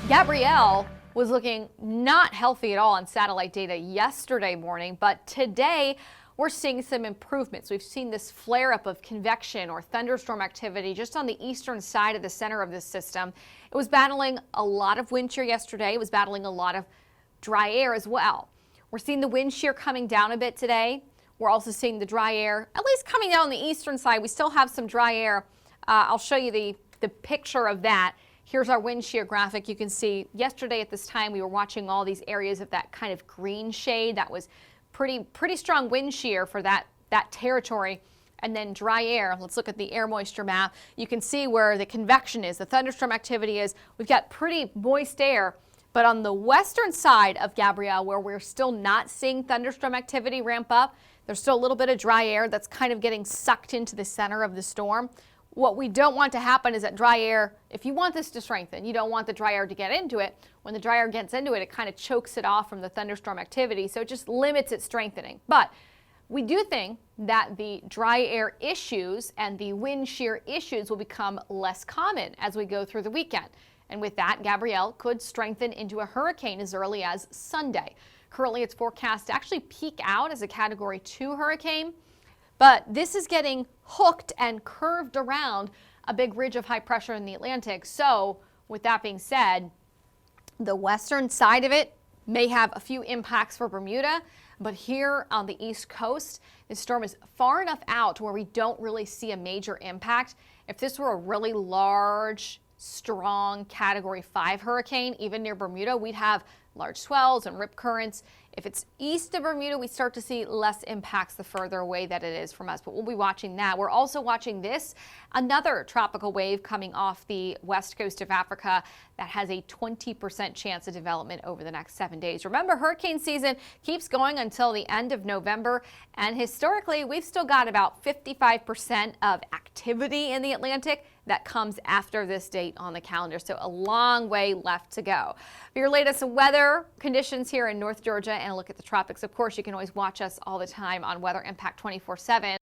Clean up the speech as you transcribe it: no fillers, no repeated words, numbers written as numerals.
Gabrielle was looking not healthy at all on satellite data yesterday morning, but today we're seeing some improvements. We've seen this flare up of convection or thunderstorm activity just on the eastern side of the center of this system. It was battling a lot of wind shear yesterday. It was battling a lot of dry air as well. We're seeing the wind shear coming down a bit today. We're also seeing the dry air, at least coming down on the eastern side. We still have some dry air. I'll show you the picture of that. Here's our wind shear graphic. You can see yesterday at this time we were watching all these areas of that kind of green shade. That was pretty strong wind shear for that territory. And then dry air. Let's look at the air moisture map. You can see where the convection is, the thunderstorm activity is. We've got pretty moist air. But on the western side of Gabrielle, where we're still not seeing thunderstorm activity ramp up, there's still a little bit of dry air that's kind of getting sucked into the center of the storm. What we don't want to happen is that dry air, if you want this to strengthen, you don't want the dry air to get into it. When the dry air gets into it, it kind of chokes it off from the thunderstorm activity, so it just limits its strengthening. But we do think that the dry air issues and the wind shear issues will become less common as we go through the weekend. And with that, Gabrielle could strengthen into a hurricane as early as Sunday. Currently, it's forecast to actually peak out as a Category 2 hurricane. But this is getting hooked and curved around a big ridge of high pressure in the Atlantic. So with that being said, the western side of it may have a few impacts for Bermuda, but here on the East Coast, this storm is far enough out to where we don't really see a major impact. If this were a really large, strong Category 5 hurricane, even near Bermuda, we'd have large swells and rip currents. If it's east of Bermuda, we start to see less impacts the further away that it is from us, but we'll be watching that. We're also watching this, another tropical wave coming off the west coast of Africa that has a 20% chance of development over the next 7 days. Remember, hurricane season keeps going until the end of November, and historically, we've still got about 55% of activity in the Atlantic that comes after this date on the calendar. So a long way left to go. For your latest weather conditions here in North Georgia and a look at the tropics, of course, you can always watch us all the time on Weather Impact 24/7.